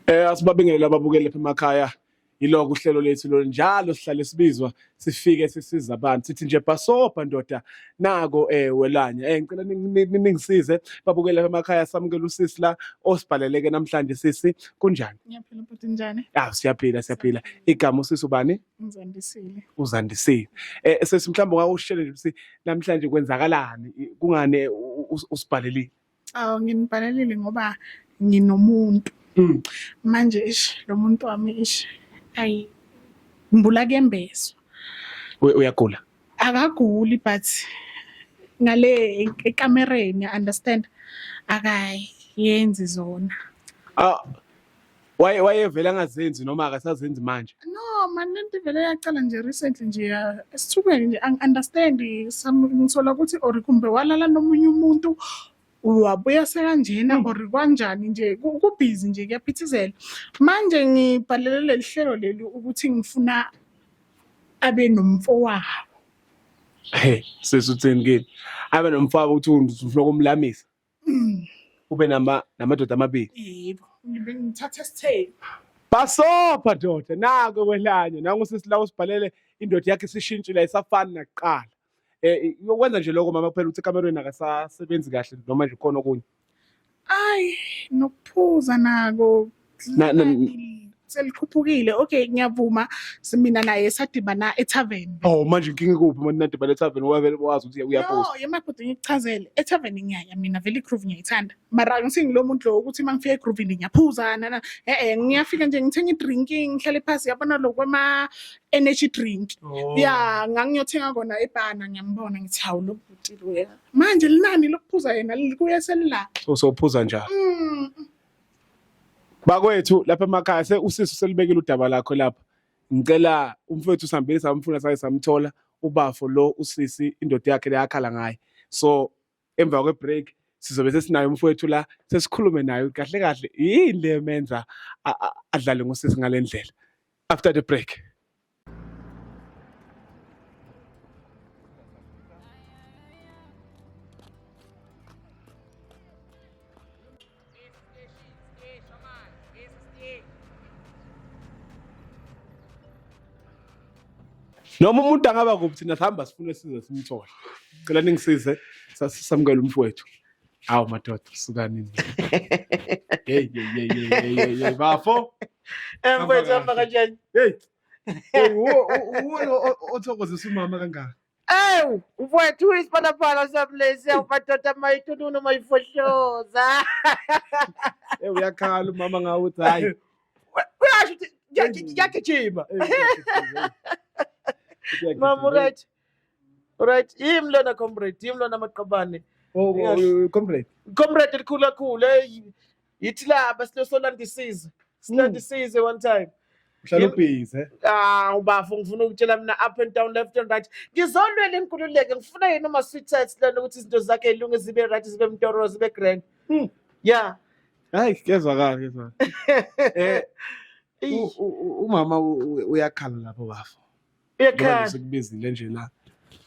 Asibabingelela ababukeli lapha emakhaya. Yiloko uhlelo lethu lo njalo sihlale sibizwa sifike sisiza abantu sithi nje bhasobha ndoda nako welanya ngicela ningisize babukeli lapha emakhaya samukela usisi la osibhaleleke namhlanje sisi kunjani? Ngiyaphila futhi njani? Siyaphila. Igama usisi ubani? Ngizandisile. Uzandisile. Sesi mhlawumbe ungake usishele nje namhlanje kwenzakalani? Kungani usibhalelile? Nginibhalelile ngoba nginomuntu. Manje lo muntu wami ayi mbula kembezwa. Uyagula? Akaguli but ngale ekamereni understand akayenzi zona. Wayevela angazenzi noma akasazenzi manje? No man, lento vele yaqala nje recently nje esithubeni nje understand ngithola ukuthi or kumbe walala nomunye umuntu wabuya sekanjena or kanjani nje kubhizi nje kuyaphithizela. Manje ngibhalele leli hlelo leli ukuthi ngifuna abe nomfowabo. Sesutheni kini? Abe nomfowabo uthi ufuna ukumlamisa? Ube namadoda amabili. Yebo, ngithatha isithelo. Bhasobha ndoda nako welanya nangu sisi la usibhalele indoda yakhe isishintshile ayisafani nakuqala. Yokwenza nje lokho mama kuphela ukuthi ekamerweni akasasebenzi kahle noma nje khona okunye. Ayi nokuphuza nako selikhuphukile. Okay ngiyavuma mina naye sadibana etavern. Manje inkinga ikuphi manje nadibana etavern wavele wazi ukuthi uyaphuza? No yemakhodi ngichazele etavern ngiyaya mina vele igroove ngiyayithanda. Mara ngisingilo muntu lo ukuthi mangifika egroove ngiyaphuza ngiyafika nje ngithenga idrinking ngihlale phansi yabona lokwema energy drink. Yeah ngangiyothenga kona ebhana ngiyambona ngithi hawu lo bhuti lo manje linani lokuphuza yena likuye selila. Sophuza njalo. Bakwethu lapha emakhaya usisi selibekile udaba lakho lapha. Ngicela umfowethu sihambile samfuna saye samthola ubafo lo usisi indoda yakhe leyakhala ngaye. So emva kwe break sizobe sesinayo umfowethu la sesikhulume naye kahle kahle yini le menza adlale ngosisi ngalendlela. After the break. Noma umuntu angaba kuphi thina sihamba sifune size simthole. Ngicela ningisize samukele umfowethu. Hawu madoda sukani. Hey bafo. Mfowethu hamba kanjani? Othokozisa umama kangaka. Mfowethu uyisiphalaphala samlesi awumadoda mayithununu mayifohloza. Uyakhala umama ngawe uthi hayi. Uyasho ukuthi yakijima. Mama right yimi lona comrade yimi lona maqabane comrade likhulu kakhulu yithi la basilosolandisize silandisize one time uhlala ubhizi ubafo ngifuna ukutshela mina up and down left and right ngizolwela inkululeko ngifuna yena uma sweet sides lana ukuthi izinto zakhe ilunge zibe right zibe mtoro zibe grand yeah hayi kezwakala umama uyakhala lapho bafo. Uyakhala sekubizile nje la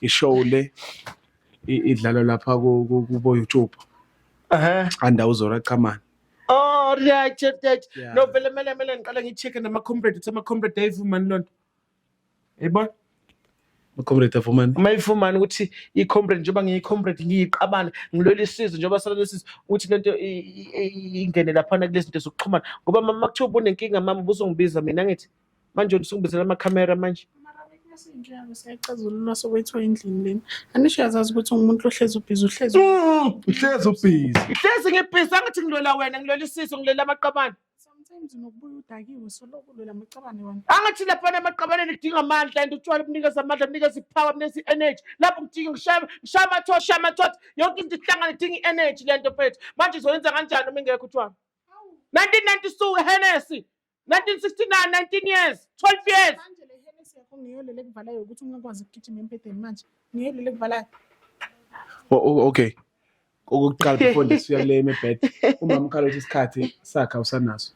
ishow le idlalo lapha kubo YouTube. Andawo zora qhamana. Right. No vele mele ngiqala ngicheck nama comrade ama comrade ayivumani lonto. Yebo? Ma comrade avumani. Mayivumani ukuthi I comrade njengoba ngiyi-comrade ngiyiqabana ngilwela isizwe njengoba sala lesizwe ukuthi lento ingene lapha kulezi zinto zokuxhumana ngoba mama kuthiwa unenkinga mama ubuzongibiza mina ngithi manje usungibizela ama camera manje. Sinjalo siyacazululwa sokwethiwa endlini leni. Anisho yazazi ukuthi umuntu ohlezi ubhizi uhlezi. Uhlezi ubhizi. Ihlezi ngibhizi angithi ngilwela wena ngilwela isizwe ngilela amaqabane. Sometimes nokubuya udakiwe soloko lwela amaqabane wena. Angithi lapha amaqabane ngidinga amandla and utshwala kunikeza amandla kunikeza ipower kunikeza energy. Lapho ngidinga ngishaya amathosha yonke into ihlangana idinga energy lento mfethu. Manje uzoyenza kanjani uma ingekho utshwala? 1992 Hennessy 1969 19 years 12 years. Ngiyolele kuvalayo ukuthi ungakwazi ukugijima empedeni manje ngiyolele kuvalayo. Okay okokuqala before ndisiya le emebed umama ukhala ukuthi isikhathi sakhe awusanaso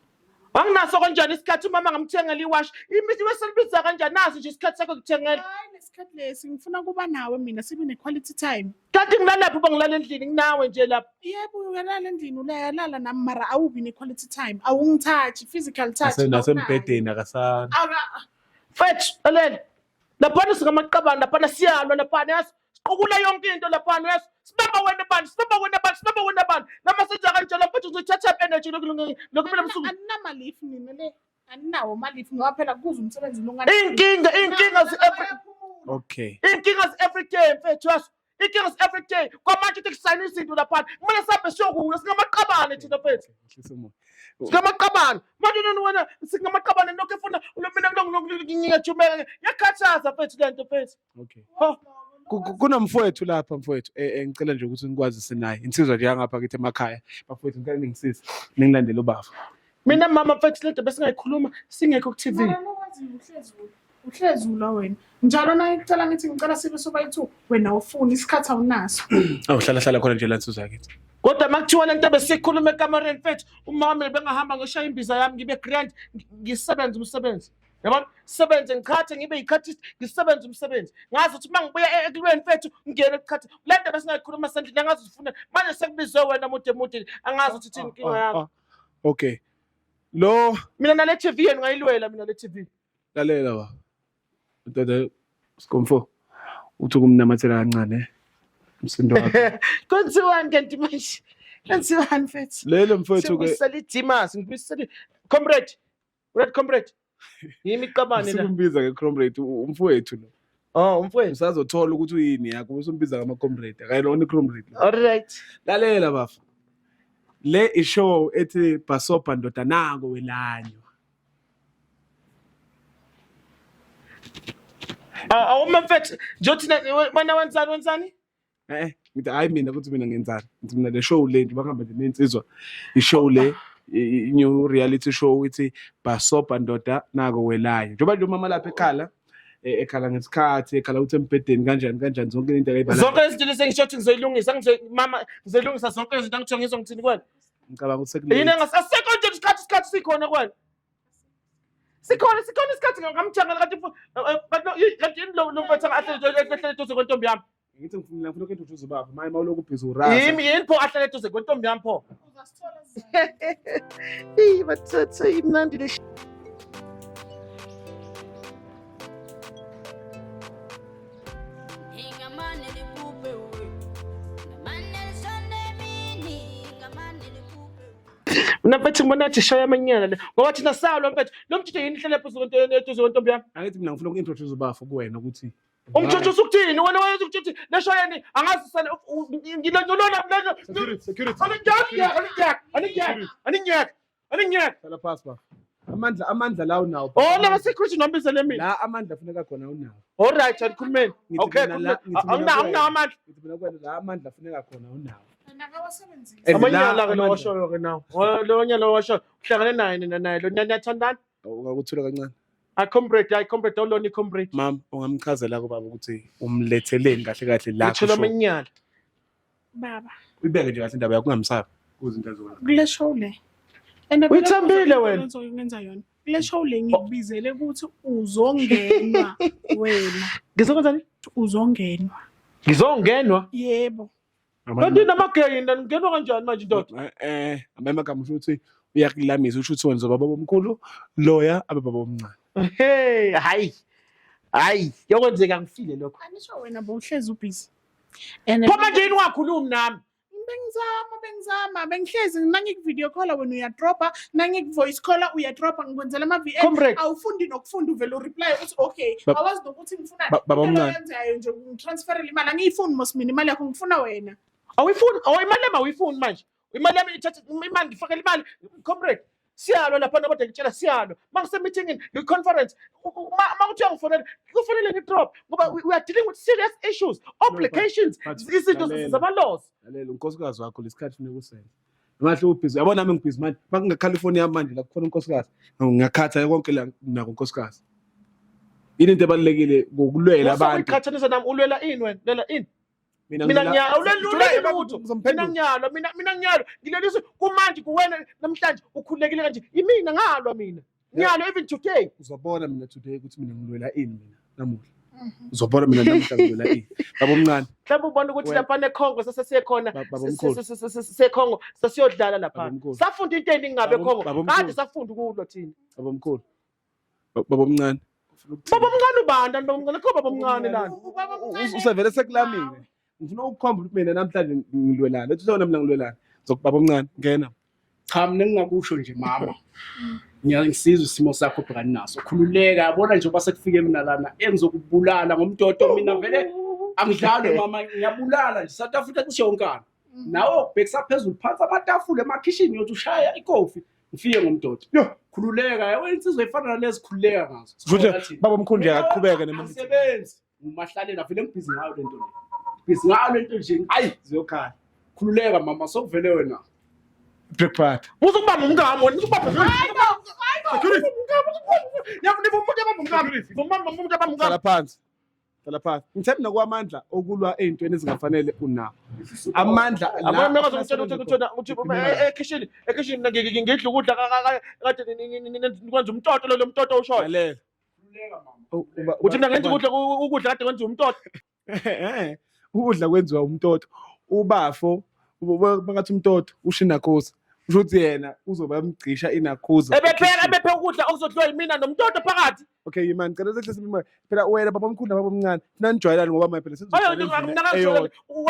Anginaso kanjani isikhathi umama ngamthengela iwash. Imithi weselibiza kanjani nazi nje isikhathi sakho kuthengela. Hayi lesikhathi lesi ngifuna kuba nawe mina sibe ne-quality time. Kanti ngilalaphi uba ngilala endlini nginawe nje lapha. Yebo uyalala endlini uyalala nami mara awubi ne-quality time. Awungithathi physical touch. Nasembhedeni akasana. Fetch alele. Laphana singamaqabane laphana siyalwa laphana yazi. Siqukula yonke into laphana yazi. Sibamba wena bani, sibamba wena bani, sibamba wena bani. Lama senza kanjalo mfethu uzothatha energy lokumele busuku. Anginamalifu mina le. Aninawo malifu ngoba phela kuza umsebenzi Inkinga Okay. Inkinga every day mfethu yazi. Inkinga every day. Kwamanje uthi kusayina izinto laphana. Kumele sabe siyokula singamaqabane thina mfethu. Singamaqabane. Manje wena singamaqabane nokho efuna mina ngiyajumeka. Yakhathaza mfethu lento mfethu. Okay. Kunomfowethu lapha mfowethu ngicela nje ukuthi nikwazise naye insizwa nje yangapha kithi emakhaya bafowethu ngicela ningisize ningilandele ubaba. Mina mama mfethu lento bese ngayikhuluma singekho ku TV. Uhlezula wena. Njalo naye kucela ngithi ngicela sibe soba-2 wena ufuna isikhathi awunaso. Awuhlala khona nje la nsizwa yakithi. Kodwa makuthiwa lento besikhuluma ekamereni mfethu umama bengahamba ngoshaya imbiza yami ngibe grand ngisebenza umsebenzi. Yabona sebenze ngikhathe ngibe yikhathist ngisebenza umsebenzi ngazi ukuthi mangibuya ekulweni mfethu ngene ukukhatha lento bese ngayikhuluma sendlini angazi ufuna manje sekubizwe wena mude angazi ukuthi thini inkinga yakho. Okay. Lo Mina nale TV yenu ngayilwela mina le TV. lalela ba. Ntoda sikomfo. Uthi kumnamathela kancane umsindo wakhe. Kwenziwani kanti manje? Kwenziwani mfethu? Lelo mfowethu ke Seli Dimas ngibiseli comrade. Red comrade. Yimi qabane la. Sikumbiza ke comrade umfowethu lo. Oh umfowethu. Usazothola ukuthi uyini yakho bese umbiza kama comrade. Akayilona comrade. All right. Lalela bafa. Le ishow ethi Basopa ndoda nako welanywa. Awuma mfethu njothi wena wenzani? Ngithi hayi mina ukuthi mina ngenzani. Ngithi mina le show le nje bakahamba nje nensizwa. Ishow le new reality show ithi Basopa ndoda nako welanywa. Njoba nje umama lapha ekhala ngesikhathi ekhala uthi embedeni kanjani zonke into ayibala. Zonke izinto lesengishothi ngizoyilungisa mama ngizoyilungisa zonke izinto angithiwa ngizongithini kwani? Ngicabanga ukuthi sekule. Yini ngasasekho nje isikhathi sikhona kwani? Sikhona isikhathi ngamthengela kanti lo mfethu ahlele eduze kwentombi yami. Ngithi ngifuna ukuthi uthi uzibapha maye mawuloko ubhizi uraza. Yini pho ahlele eduze kwentombi yami pho? Uzasithola Bathatha imnandi le Mina mfethu ngibona athi shaya amanyala le ngoba thina salwa mfethu lo mthetho yini ihlele eduze kwentombi yami. Angithi mina ngifuna uku-introduce ubafo kuwena ukuthi Umthetho ukuthini wena wayethi ukuthi lesho yini angazi sale ngilona security aninyaka hlala phansi ba. Amandla lawo nawo. Oh la security nombizele mina La amandla afuneka khona unawo. all right andikhulumeni Ngithi okay mina awunawo amandla Ngithi mina kwena la amandla afuneka khona unawo. nakawasebenzisa. amanyala ke lowashoyo ke nawo lo nyala lowashoyo uhlangane naye lo niyathandana Ungakuthula kancane. comrade awulona comrade Mama ungamchazela kubaba ukuthi umletheleni kahle la uthela amanyala Baba uyibeke nje kahle indaba yakho ungamsabi kuzinto azokwenza. kule show le. Uyithambile wena. Ngenza yona. Kule show le ngikubizele ukuthi uzongenwa wena. ngizokwenzani Uzongenwa. ngizongenwa Yebo. kanti namagay ngingenwa kanjani manje ndoda Amagama usho ukuthi uyakulamisa usho ukuthi wena zobaba bomkhulu lawyer ababa bomncane. hey hayi yokwenzeka ngifile lokho Anisho wena bowuhlezi ubhizi. pho manje yini wakhuluma nami Bengizama bengihlezi nangikuvideo call wena uyadropa nangikuvoice call uyadropa ngikwenzela ama-VN Comrade. awufundi nokufunda uvele ureply uthi okay awazi nokuthi ngifuna Baba omncane. yenzayo nje ngitransferele imali angiyifuni mos mina imali yakho ngifuna wena. awuyifuni imali yami awuyifuni manje imali yami ithatha imali ngifakela imali comrade siyalo lapha nabode ngitshela siyalo mangisemeetingini ngi-conference makuthi uyangifonela kufanele ngidrop ngoba we are dealing with serious issues obligations izinto zama-laws. Lalela unkosikazi wakho lesikhathi funeka usenze. Ngahle ubhizi yabona nami ngibhizi manje makungeCalifornia manje la kukhona unkosikazi ngiyakhatha konke la nako unkosikazi. Yini into ebalekile ngokulwela abantu. Uyiqhathanisa nami ulwela ini wena lela ini mina ngiyala ulelule lutho mina ngiyala mina ngiyala ngilelisa kumanje kuwena namhlanje ukhulekile kanje imina ngalwa mina ngiyalo even today uzobona mina today ukuthi mina ngilwela ini mina namuhla uzobona mina namhla ngilwela ini baba omncane mhlawumbe ubona ukuthi lapha neCongo sesiyekhona seCongo sesiyodlala lapha safunda into eningi ngabe eCongo kade safunda ukulo thina baba omkhulu baba omncane ubanda ntomncane kho baba omncane lana usevele sekulamile ngifuna ukukhomba ukuthi mina namhlanje ngilwelana ethi sona mina ngilwelana zokubaba omncane ngena cha mina ngingakusho nje mama ngiyangisiza isimo sakho bhekani naso khululeka yabona nje basekufike mina lana engizokubulala ngomtoto mina vele angidlali mama ngiyabulala nje South Africa cishe yonkana nawo bhekisa phezulu phansi amatafula emakitchen yothi ushaya ikofi ngifike ngomtoto yo khululeka wena insizwe efana nalezi khululeka ngazo futhi baba omkhulu nje akaqhubeka nemsebenzi ngumahlalela vele ngibhizi ngayo lento le bhizi ngayo lento nje hayi ziyokhala khululeka mama sokuvele wena breakfast uzokubamba umngamo wena Hlala phansi ngithemba nokwamandla okulwa ezintweni ezingafanele unawo amandla ekitchen ngidla ukudla kade nikwenza umtoto lo mtoto ushoyo khululeka mama uthi mina ngenza ukudla kade kwenza umtoto ukudla kwenziwa umtoto ubafo bakathi umtoto ushinakhosi usho ukuthi yena uzoba yamgcisha inakhuza ebepheka ukudla okuzodliwa yimina nomtoto phakathi okay yimani cela sehlise imali phela wena baba omkhulu nababa omncane funa nijwayelane ngoba manje phela senzojwayelana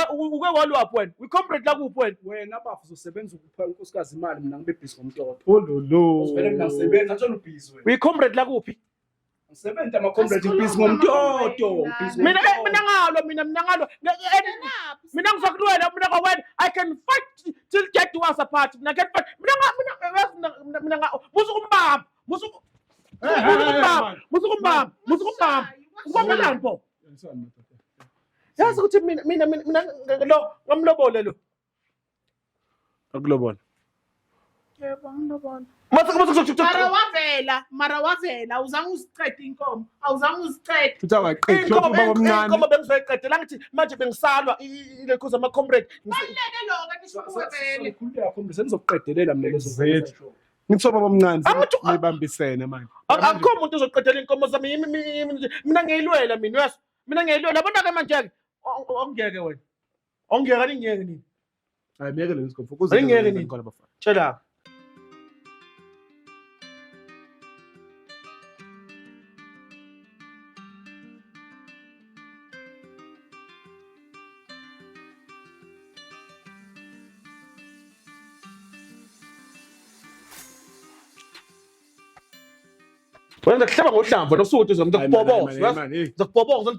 uke walwaphi wena uyicomrade la kuphi wena bafu uzosebenza ukupha unkosikazi imali mina ngibe busy ngomtoto ololo vele mina ngisebenza ngithola ubhizi wena uyicomrade la kuphi ngisebenza ama-comrade busy ngomtoto mina ngalwa mina ngizokulwela mina kwawena I can fight till death do us apart mina can fight mina musukumbamba ukwabelani pho yazi ukuthi mina lo ngamlobole lo akulobona Yebo ngilobona. mase Mara wavela awuzange uziqede inkomo awuzange uziqede futhi awaqedi lokho baba omncane inkomo bengizoyiqedela ngithi manje bengisalwa ile kuza ama comrade baleke lo kanti sikuwebele khululeka comrade senizokuqedelela mina lezo zethu ngithiwa baba omncane nibambisene manje akukho umuntu ozoqedela inkomo zami mina ngiyilwela mina yazi mina ngiyilwela yabona ke manje ke ongeke wena ongeke ningeke nini hayi miyeke le nsikho ukuze ngeke nini tshela wena kuhlaba ngohlamvu nosuthi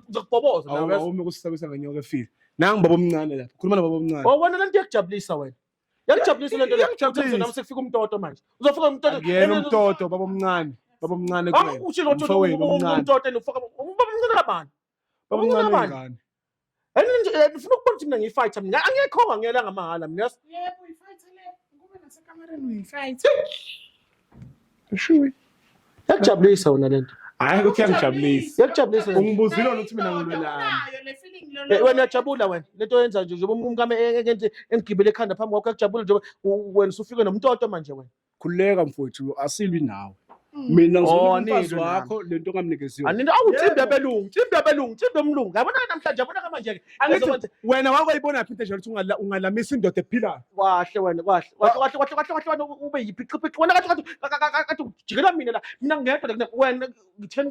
uzokuboboza awume kusisabisa ngenyoka efile nangi baba omncane lapha khuluma na baba omncane wena lento yakujabulisa wena yakujabulisa lento le nami sekufika umtoto manje uzofika umtoto yena umtoto baba omncane kuwena uthi lo umtoto ufaka baba omncane kabani baba omncane ngane ufuna ukubona ukuthi mina ngiyifight mina angikhonga ngiyela ngamahala mina yebo uyifight le ngoba nasekamereni uyifight shuwe yakujabulisa wena lento hayi ukuthi yangijabulisa yakujabulisa ungibuzile ukuthi mina ngilwelana le feeling lo wena uyajabula wena lento yenza nje njengoba umkami engigibele ekhanda phambi kwakho yakujabula nje wena usufike nomtoto manje wena khululeka mfowethu asilwi nawe mina ngizomfazi wakho lento ngamnikezile anini awuthimbe abelungu thimbe umlungu yabona namhlanje yabona manje ke angithi wena wakwayibona phi into nje ukuthi ungalamisa indoda ephilayo kahle wena kahle ube yipiqiphiqi wena kathi ujikela mina la mina ngedwa wena ngitheni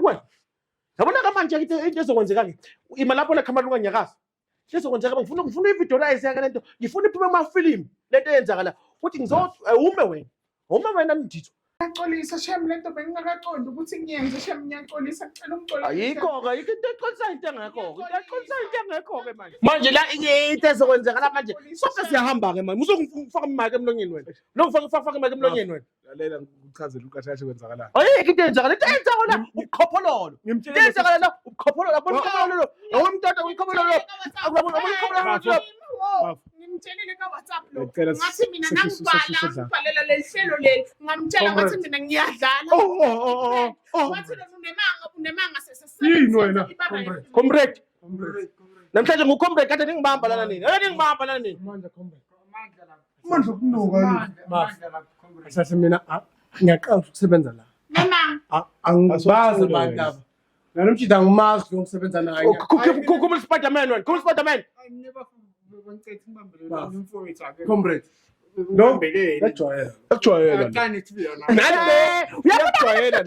kwena yabona manje into ezokwenzeka ke ima lapho la khamala ukanyakaza lezokwenzeka ngifuna ivideo la isiyaka lento ngifuna iphume amafilimu lento eyenzakala ukuthi ngizothi uma wena nditho Ngiyaxolisa shem lento bengingakaqondi ukuthi ngiyenze shem ngiyaxolisa ngicela ungixolise ayikho into eqolisa into engekho ke manje la into ezokwenzeka la manje sonke siyahamba ke manje uzongifaka imaki emlonyeni wena lo ngifaka imaki emlonyeni wena lalela ngichazela uqashashi kwenzakala ayikho into eyenzakala ubuqhophololo into la ubuqhophololo abonqhophololo awumntwana uyiqhophololo ngimtshelile ka WhatsApp lo ngathi mina ngibhalela lehlelo leli ngamtshela ngathi mina ngiyadlala wathi lo unemanga yini wena comrade namhlanje ngucomrade kade ningibamba lana nini ningibamba lana nini Manje kunuka asahle mina ngiyaqala ukusebenza la. Angibazi abantu laba. Nalo mshida angimazi lo ngisebenza naye. Kuma Spiderman wena kuma Spiderman Comrade. No, ejwayela. Ejwayela. uyabona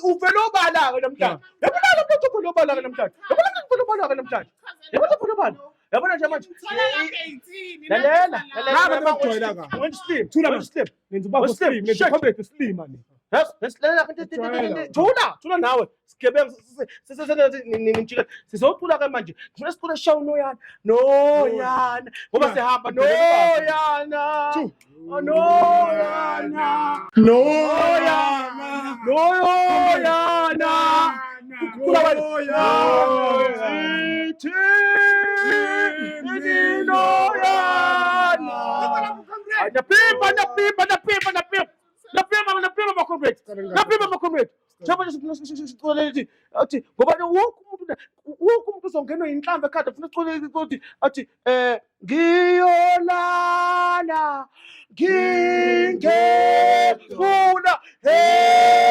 uvela obala-ke namhlanje yabona lo muntu uvela obala-ke namhlanje yabona uvela obala-ke namhlanje yabona uvela obala yabona nje manje lalela wena slim thula slim Nenza ubaba slim, nenza comrade slim mani. thula nawe sigebengu nimjike sizocula-ke manje kufuna sicule eshawu noyana ngoba sihamba noyana ngoba wonke umuntu uzongenwa yinhlamvu ekhanda funa sicule ukuthi athi ngiyolala ngingefuna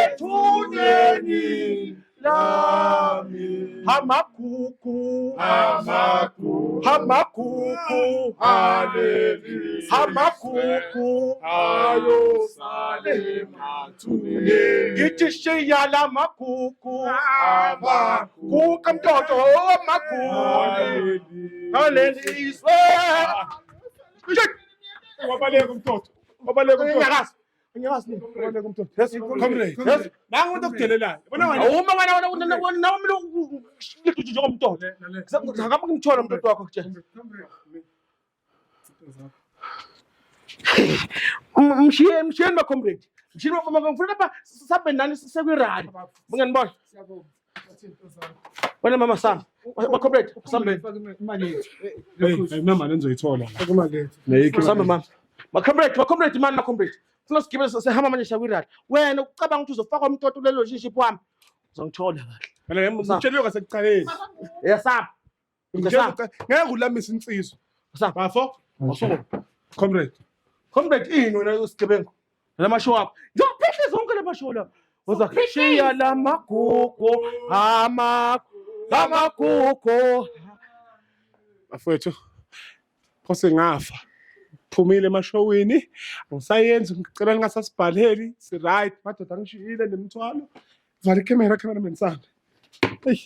ethuneni lami amagugu ayosale mathuneni ngithi shiya la magugu kukamntoto amagugu alelizwe Wabaleka umtotho. Wabaleka umtotho. Ngiyakazi Wabaleka umtotho. Yes, comrade. Nangu umuntu okudelelayo. Yabona wena. uma nawe likhutshwe njengomntoto ngakabe ngimthola umntoto wakho kutshela mshiyeni macomrade ngifuna lapha sabe nani sekwirali unganibona wena mama sami macomrade sambe Hey, mama nizoyithola. sambe mama macomrade mani macomrade funa sigibele sehamba manje shakwirali wena ucabanga ukuthi uzofaka umntoto lelo relationship wami uzongithola kahle Ngitsheliwe ngasekuqaleni. yasapha Ngeke ulamisa insizwa. Bafo? Comrade. Comrade ini wena usigebengu lamashow akho ngiyaphethe zonke lamashow la uzakhishiya lamagugu amagugu Bafowethu. Phose ngafa. Phumile emashowini. Angisayenzi ngicela ningasasibhaleli. Si right. Madoda ngishiyile nemthwalo. Vala cameraman sami. Hey.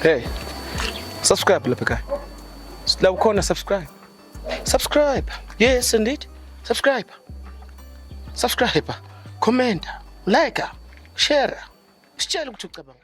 Hey, subscribe lapha ekhaya. La ukhona subscribe. Subscribe. Yes indeed. Subscribe. Comment, like, share. Sitshela ukuthi ucabanga.